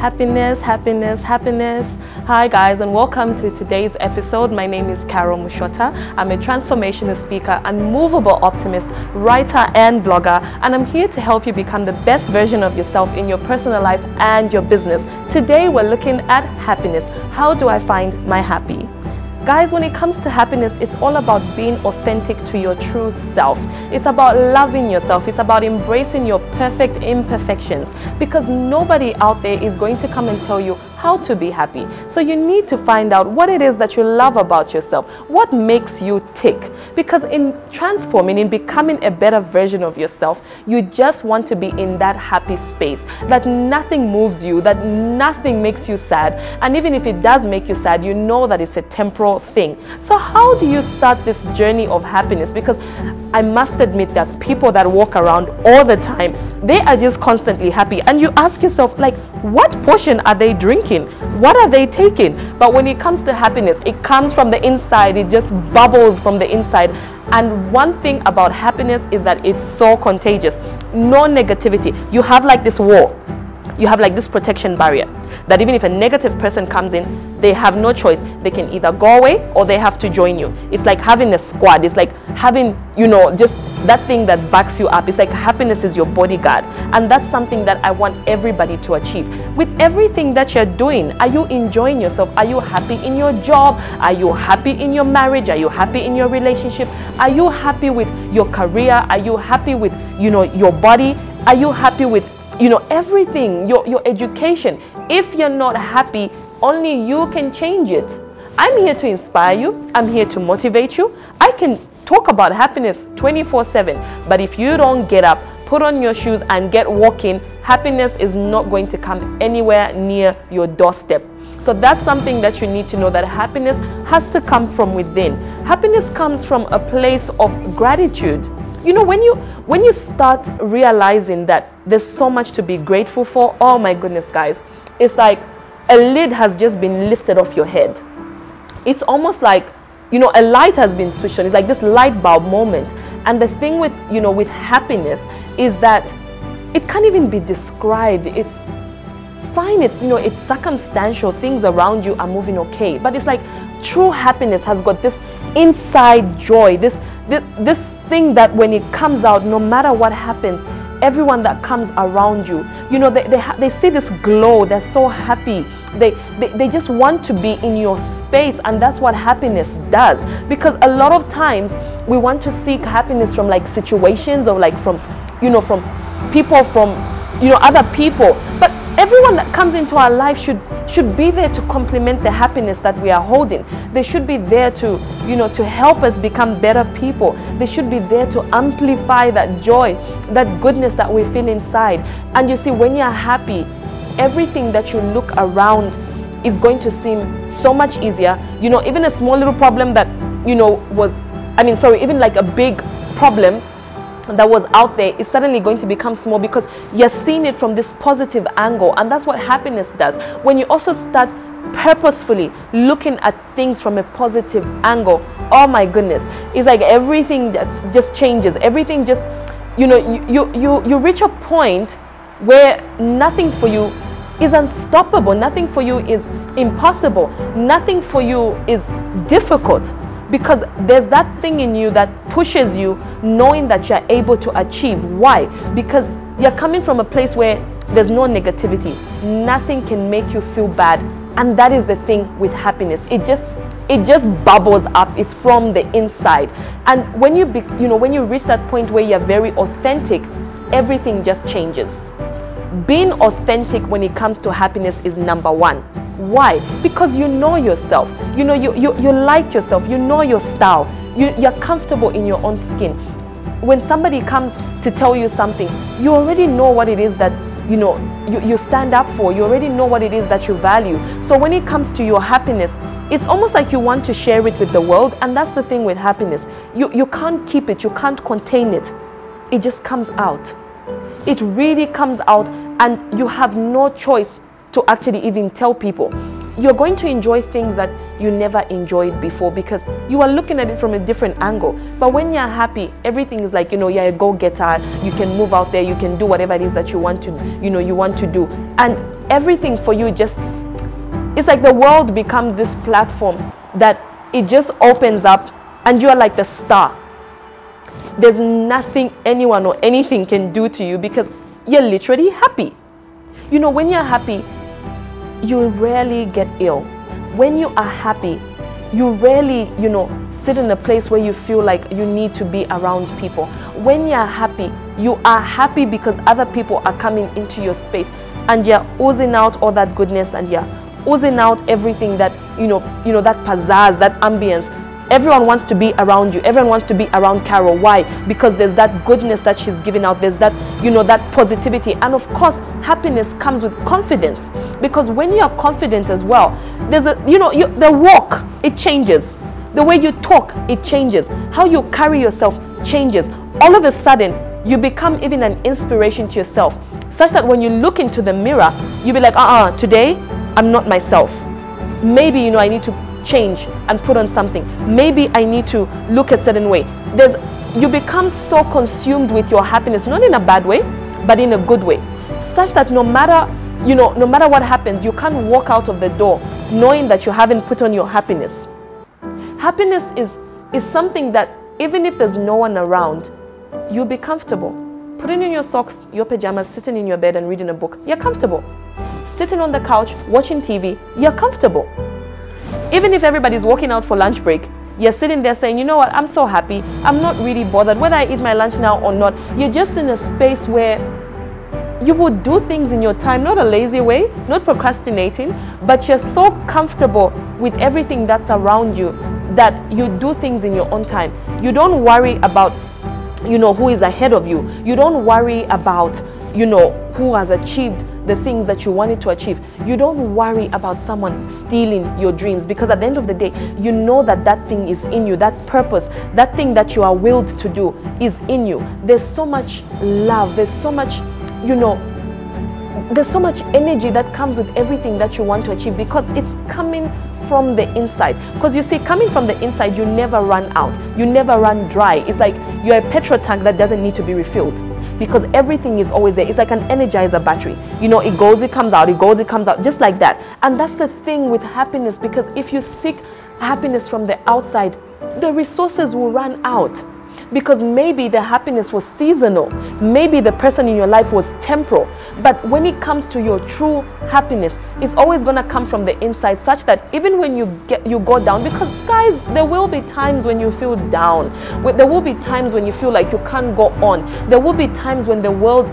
Happiness, happiness, happiness. Hi guys, and welcome to today's episode. My name is Mushota. I'm a transformational speaker, unmovable optimist, writer and blogger, and I'm here to help you become the best version of yourself in your personal life and your business. Today we're looking at happiness. How do I find my happy? Guys, when it comes to happiness, it's all about being authentic to your true self. It's about loving yourself. It's about embracing your perfect imperfections, because nobody out there is going to come and tell you how to be happy. So you need to find out what it is that you love about yourself, what makes you tick. Because in transforming, in becoming a better version of yourself, you just want to be in that happy space, that nothing moves you, that nothing makes you sad. And even if it does make you sad, you know that it's a temporal thing. So how do you start this journey of happiness? Because I must admit that people that walk around all the time, they are just constantly happy. And you ask yourself, like, what portion are they drinking? What are they taking? But when it comes to happiness, it comes from the inside. It just bubbles from the inside. And one thing about happiness is that it's so contagious. No negativity. You have like this wall. You have like this protection barrier that even if a negative person comes in, they have no choice. They can either go away or they have to join you. It's like having a squad. It's like having, just that thing that backs you up. It's like happiness is your bodyguard. And that's something that I want everybody to achieve. With everything that you're doing, are you enjoying yourself? Are you happy in your job? Are you happy in your marriage? Are you happy in your relationship? Are you happy with your career? Are you happy with, your body? Are you happy with everything, your education? If you're not happy, only you can change it. I'm here to inspire you. I'm here to motivate you. I can talk about happiness 24/7, but if you don't get up, put on your shoes and get walking, happiness is not going to come anywhere near your doorstep. So that's something that you need to know, that happiness has to come from within. Happiness comes from a place of gratitude. When you start realizing that there's so much to be grateful for, oh my goodness, guys, it's like a lid has just been lifted off your head. It's almost like, a light has been switched on. It's like this light bulb moment. And the thing with, with happiness is that it can't even be described. It's fine. It's circumstantial. Things around you are moving okay. But it's like true happiness has got this inside joy, this thing that when it comes out, no matter what happens, everyone that comes around you, they see this glow. They're so happy. They just want to be in your space, and that's what happiness does. Because a lot of times we want to seek happiness from like situations, or like from people, from other people. But everyone that comes into our life should be there to complement the happiness that we are holding. They should be there to to help us become better people. They should be there to amplify that joy, that goodness that we feel inside. And you see, when you're happy, everything that you look around is going to seem so much easier. Even a small little problem that even like a big problem that was out there is suddenly going to become small, because you're seeing it from this positive angle. And that's what happiness does. When you also start purposefully looking at things from a positive angle, oh my goodness, it's like everything that just changes. Everything just, you reach a point where nothing for you is unstoppable. Nothing for you is impossible. Nothing for you is difficult. Because there's that thing in you that pushes you, knowing that you're able to achieve. Why? Because you're coming from a place where there's no negativity. Nothing can make you feel bad. And that is the thing with happiness. It just bubbles up. It's from the inside. And when when you reach that point where you're very authentic, everything just changes. Being authentic when it comes to happiness is number one. Why? Because you know yourself. You like yourself. You know your style. You're comfortable in your own skin. When somebody comes to tell you something, you already know what it is that you stand up for. You already know what it is that you value. So when it comes to your happiness, it's almost like you want to share it with the world. And that's the thing with happiness. You can't keep it. You can't contain it. It just comes out. It really comes out, and you have no choice to actually even tell people. You're going to enjoy things that you never enjoyed before, because you are looking at it from a different angle. But when you're happy, everything is like, you're a go-getter. You can move out there, you can do whatever it is that you want to, you want to do. And everything for you just, it's like the world becomes this platform that it just opens up and you are like the star. There's nothing anyone or anything can do to you because you're literally happy. When you're happy, you rarely get ill. When you are happy, you rarely, sit in a place where you feel like you need to be around people. When you're happy, you are happy because other people are coming into your space and you're oozing out all that goodness and you're oozing out everything that, that pizzazz, that ambience. Everyone wants to be around you. Everyone wants to be around Carol. Why? Because there's that goodness that she's giving out. There's that, that positivity. And of course, happiness comes with confidence. Because when you are confident as well, there's the walk, it changes. The way you talk, it changes. How you carry yourself changes. All of a sudden, you become even an inspiration to yourself. Such that when you look into the mirror, you'll be like, today, I'm not myself. Maybe, I need to change and put on something. Maybe I need to look a certain way. You become so consumed with your happiness, not in a bad way, but in a good way, such that no matter what happens, you can't walk out of the door knowing that you haven't put on your happiness. Happiness is something that even if there's no one around, you'll be comfortable. Putting in your socks, your pajamas, sitting in your bed and reading a book, you're comfortable. Sitting on the couch, watching TV, you're comfortable. Even if everybody's walking out for lunch break, you're sitting there saying, you know what, I'm so happy. I'm not really bothered whether I eat my lunch now or not. You're just in a space where you would do things in your time, not a lazy way, not procrastinating, but you're so comfortable with everything that's around you that you do things in your own time. You don't worry about, who is ahead of you. You don't worry about, who has achieved the things that you wanted to achieve. You don't worry about someone stealing your dreams, because at the end of the day, you know that thing is in you, that purpose, that thing that you are willed to do is in you. There's so much love, there's so much, there's so much energy that comes with everything that you want to achieve, because it's coming from the inside. Because you see, coming from the inside, you never run out, you never run dry. It's like you're a petrol tank that doesn't need to be refilled, because everything is always there. It's like an energizer battery. It goes, it comes out, it goes, it comes out, just like that. And that's the thing with happiness, because if you seek happiness from the outside, the resources will run out. Because maybe the happiness was seasonal, maybe the person in your life was temporal, but when it comes to your true happiness, it's always going to come from the inside, such that even when you go down, because guys, there will be times when you feel down, there will be times when you feel like you can't go on, there will be times when the world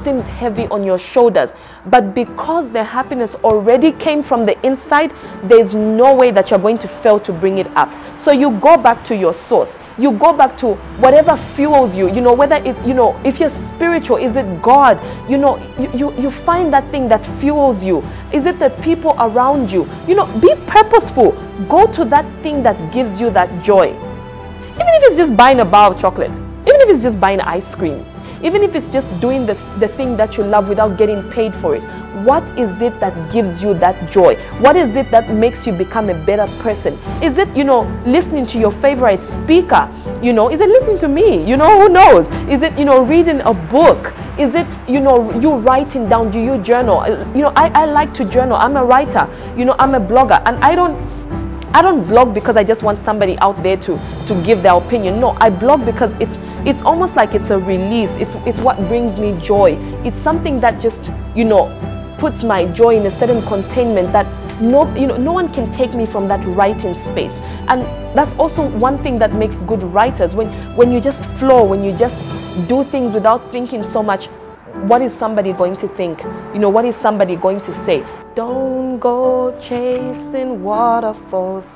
seems heavy on your shoulders, but because the happiness already came from the inside, there's no way that you're going to fail to bring it up. So you go back to your source. You go back to whatever fuels you, whether it, if you're spiritual, is it God? You find that thing that fuels you. Is it the people around you? Be purposeful. Go to that thing that gives you that joy. Even if it's just buying a bar of chocolate, even if it's just buying ice cream, even if it's just doing the thing that you love without getting paid for it. What is it that gives you that joy? What is it that makes you become a better person? Is it, listening to your favorite speaker? Is it listening to me? Who knows? Is it, reading a book? Is it, you writing down? Do you journal? I like to journal. I'm a writer. I'm a blogger. And I don't blog because I just want somebody out there to give their opinion. No, I blog because it's almost like it's a release. It's what brings me joy. It's something that just, puts my joy in a certain containment that no one can take me from that writing space. And that's also one thing that makes good writers, when you just flow, when you just do things without thinking so much, what is somebody going to think? What is somebody going to say? Don't go chasing waterfalls.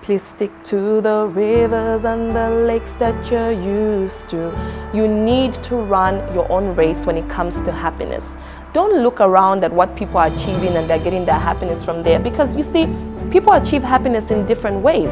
Please stick to the rivers and the lakes that you're used to. You need to run your own race when it comes to happiness. Don't look around at what people are achieving and they're getting their happiness from there, because you see, people achieve happiness in different ways.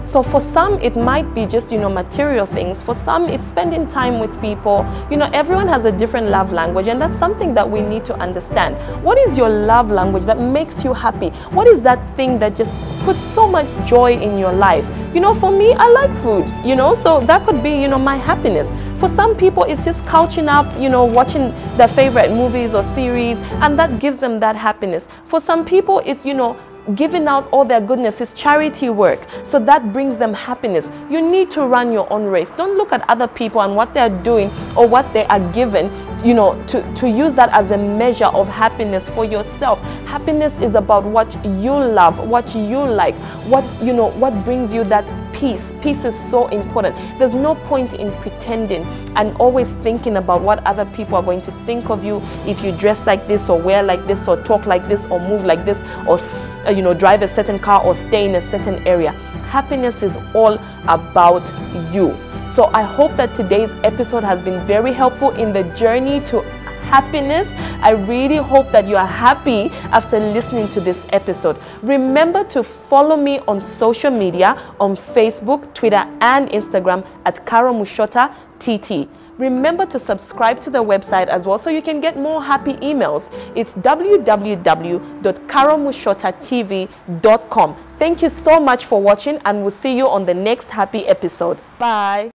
So for some, it might be just, material things. For some, it's spending time with people. Everyone has a different love language, and that's something that we need to understand. What is your love language that makes you happy? What is that thing that just put so much joy in your life. You know, for me, I like food, you know, so that could be, you know, my happiness. For some people, it's just couching up, you know, watching their favorite movies or series, and that gives them that happiness. For some people, it's, you know, giving out all their goodness, is charity work, so that brings them happiness. You need to run your own race. Don't look at other people and what they're doing or what they are given, you know, to use that as a measure of happiness for yourself. Happiness is about what you love, what you like, what, you know, what brings you that peace. Peace is so important. There's no point in pretending and always thinking about what other people are going to think of you if you dress like this or wear like this or talk like this or move like this or you know, drive a certain car or stay in a certain area. Happiness is all about you. So I hope that today's episode has been very helpful in the journey to happiness. I really hope that you are happy after listening to this episode. Remember to follow me on social media, on Facebook, Twitter, and Instagram at Mushota TT. Remember to subscribe to the website as well so you can get more happy emails. It's www.carolmushotatv.com. Thank you so much for watching, and we'll see you on the next happy episode. Bye.